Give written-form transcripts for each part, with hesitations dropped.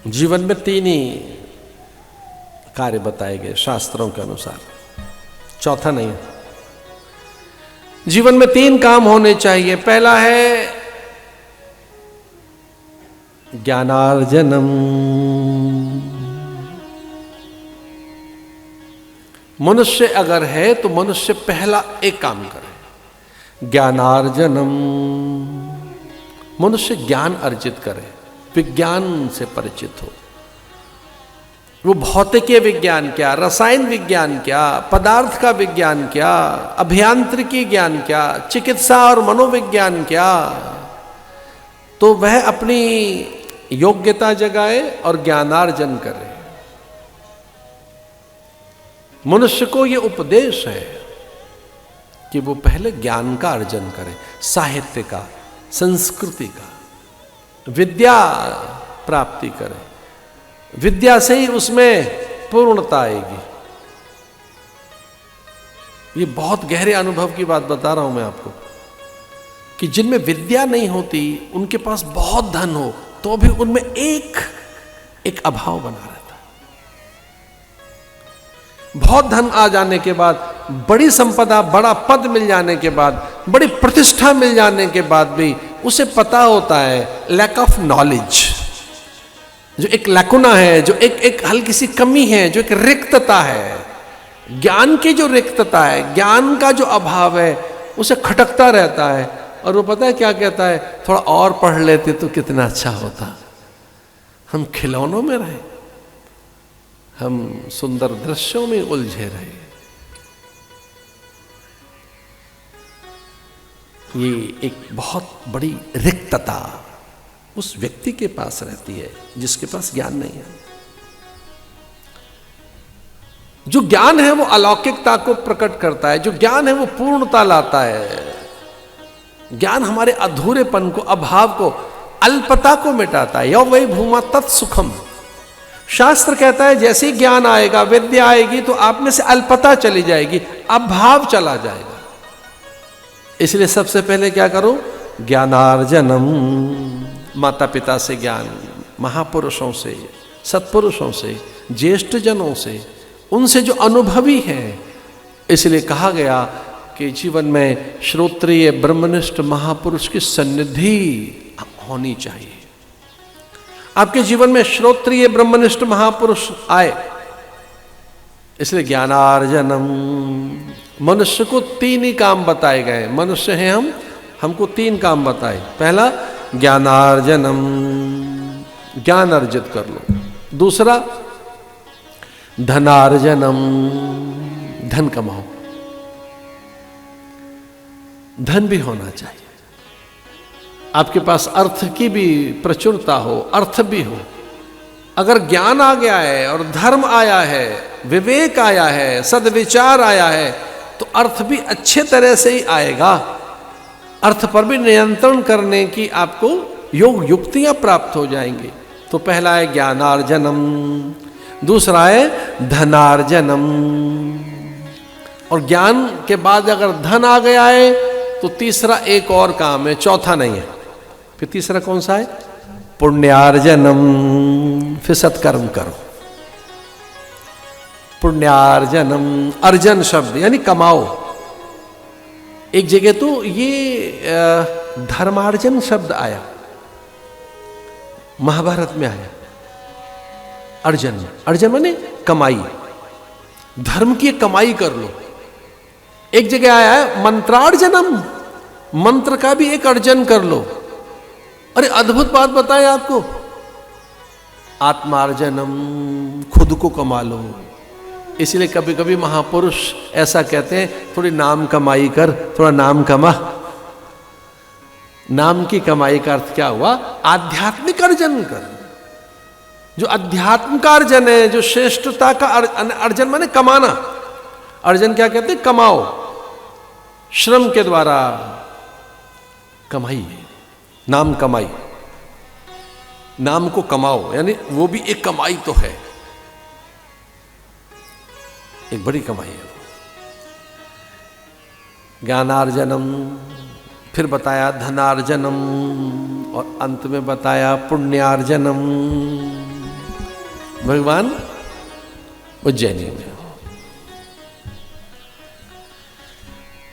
जीवन में तीन ही कार्य बताए गए शास्त्रों के अनुसार, चौथा नहीं है। जीवन में तीन काम होने चाहिए। पहला है ज्ञानार्जनम। मनुष्य अगर है तो मनुष्य पहला एक काम करे, ज्ञानार्जनम। मनुष्य ज्ञान अर्जित करे, विज्ञान से परिचित हो। वो भौतिकीय विज्ञान क्या, रसायन विज्ञान क्या, पदार्थ का विज्ञान क्या, अभियांत्रिकी ज्ञान क्या, चिकित्सा और मनोविज्ञान क्या, तो वह अपनी योग्यता जगाए और ज्ञानार्जन करे। मनुष्य को यह उपदेश है कि वो पहले ज्ञान का अर्जन करे, साहित्य का, संस्कृति का, विद्या प्राप्ति करे। विद्या से ही उसमें पूर्णता आएगी। ये बहुत गहरे अनुभव की बात बता रहा हूं मैं आपको कि जिनमें विद्या नहीं होती, उनके पास बहुत धन हो तो भी उनमें एक अभाव बना रहता है। बहुत धन आ जाने के बाद, बड़ी संपदा, बड़ा पद मिल जाने के बाद, बड़ी प्रतिष्ठा मिल जाने के बाद भी उसे पता होता है लैक ऑफ नॉलेज, जो एक लैकुना है, जो एक हल्की सी कमी है, जो एक रिक्तता है, ज्ञान की जो रिक्तता है, ज्ञान का जो अभाव है, उसे खटकता रहता है। और वो पता है क्या कहता है, थोड़ा और पढ़ लेते तो कितना अच्छा होता, हम खिलौनों में रहे, हम सुंदर दृश्यों में उलझे रहे। ये एक बहुत बड़ी रिक्तता उस व्यक्ति के पास रहती है जिसके पास ज्ञान नहीं है। जो ज्ञान है वो अलौकिकता को प्रकट करता है, जो ज्ञान है वो पूर्णता लाता है। ज्ञान हमारे अधूरेपन को, अभाव को, अल्पता को मिटाता है। यो वही भूमा तत्सुखम। शास्त्र कहता है जैसे ही ज्ञान आएगा, विद्या आएगी, तो आप में से अल्पता चली जाएगी, अभाव चला जाएगा। इसलिए सबसे पहले क्या करो, ज्ञानार्जनम। माता पिता से ज्ञान, महापुरुषों से, सत्पुरुषों से, ज्येष्ठ जनों से, उनसे जो अनुभवी हैं। इसलिए कहा गया कि जीवन में श्रोत्रिय ब्रह्मनिष्ठ महापुरुष की सन्निधि होनी चाहिए। आपके जीवन में श्रोत्रिय ब्रह्मनिष्ठ महापुरुष आए। इसलिए ज्ञानार्जनम। मनुष्य को तीन ही काम बताए गए। मनुष्य हैं हम, हमको तीन काम बताए। पहला ज्ञानार्जनम, ज्ञान अर्जित कर लो। दूसरा धनार्जनम, धन कमाओ। धन भी होना चाहिए, आपके पास अर्थ की भी प्रचुरता हो, अर्थ भी हो। अगर ज्ञान आ गया है और धर्म आया है, विवेक आया है, सद्विचार आया है, तो अर्थ भी अच्छे तरह से ही आएगा। अर्थ पर भी नियंत्रण करने की आपको योग युक्तियां प्राप्त हो जाएंगी। तो पहला है ज्ञानार्जनम, दूसरा है धनार्जनम। और ज्ञान के बाद अगर धन आ गया है तो तीसरा एक और काम है, चौथा नहीं है। फिर तीसरा कौन सा है, पुण्यार्जनम। फिर सत्कर्म करो। पुण्यार्जनम, अर्जन शब्द यानी कमाओ। एक जगह तो ये धर्मार्जन शब्द आया, महाभारत में आया। अर्जन, अर्जन माने कमाई, धर्म की कमाई कर लो। एक जगह आया है मंत्रार्जनम, मंत्र का भी एक अर्जन कर लो। अरे अद्भुत बात बताए आपको, आत्मार्जनम, खुद को कमा लो। इसलिए कभी कभी महापुरुष ऐसा कहते हैं, थोड़ी नाम कमाई कर, थोड़ा नाम कमा। नाम की कमाई का अर्थ क्या हुआ, आध्यात्मिक अर्जन कर। जो अध्यात्म का अर्जन है, जो श्रेष्ठता का अर्जन माने कमाना। अर्जन क्या कहते हैं, कमाओ, श्रम के द्वारा कमाई, नाम कमाई, नाम को कमाओ, यानी वो भी एक कमाई तो है, एक बड़ी कमाई है। ज्ञानार्जनम, फिर बताया धनार्जनम, और अंत में बताया पुण्यार्जनम। भगवान उज्जैनी में।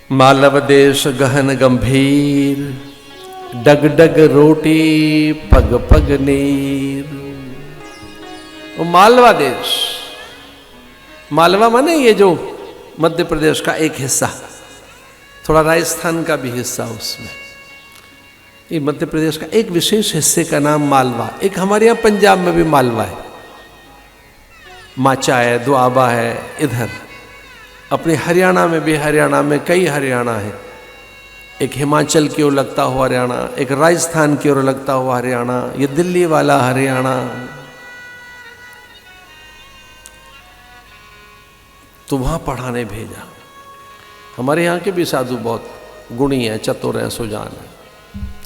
मालव देश गहन गंभीर, डग डग रोटी पग पग नीर। वो मालवा देश, मालवा माने ये जो मध्य प्रदेश का एक हिस्सा, थोड़ा राजस्थान का भी हिस्सा उसमें। ये मध्य प्रदेश का एक विशेष हिस्से का नाम मालवा। एक हमारे यहाँ पंजाब में भी मालवा है, माचा है, दुआबा है। इधर अपने हरियाणा में भी, हरियाणा में कई हरियाणा है। एक हिमाचल की ओर लगता हुआ हरियाणा, एक राजस्थान की ओर लगता हुआ हरियाणा, ये दिल्ली वाला हरियाणा। तो वहां पढ़ाने भेजा। हमारे यहाँ के भी साधु बहुत गुणी हैं, चतुर हैं, सुजान हैं।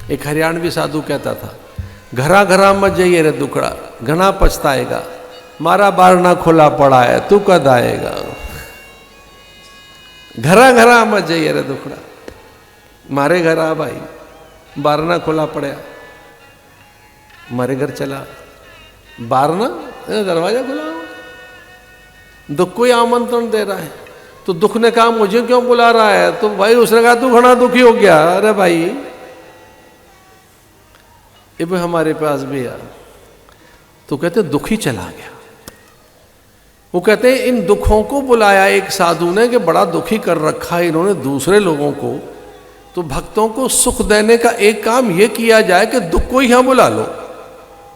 एक हरियाणवी साधु कहता था, घरा घरा मत जाइए रे दुकड़ा, घना पछताएगा, मारा बारना खुला पड़ा है, तू कद आएगा। घरा घरा मत जाइए रे दुकड़ा, मारे घर आ भाई, बारना खुला पड़ा, मारे घर चला, बारना दरवाजा खुला, दुख को ही आमंत्रण दे रहा है, तो दुख ने कहा मुझे क्यों बुला रहा है? तो भाई उसने कहा तू घना दुखी हो गया। अरे भाई ये भी हमारे पास भी आ, तो कहते दुखी चला गया। वो कहते हैं इन दुखों को बुलाया एक साधु ने कि बड़ा दुखी कर रखा है इन्होंने दूसरे लोगों को, तो भक्तों को सुख देने का एक काम ये किया जाए कि दुख को ही यहाँ बुला लो,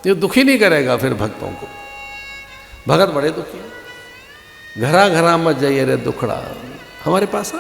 ये दुखी नहीं करेगा फिर भक्तों को। भगत बड़े दुखी है, घरा घरा मत जाइए रे दुखड़ा। हमारे पास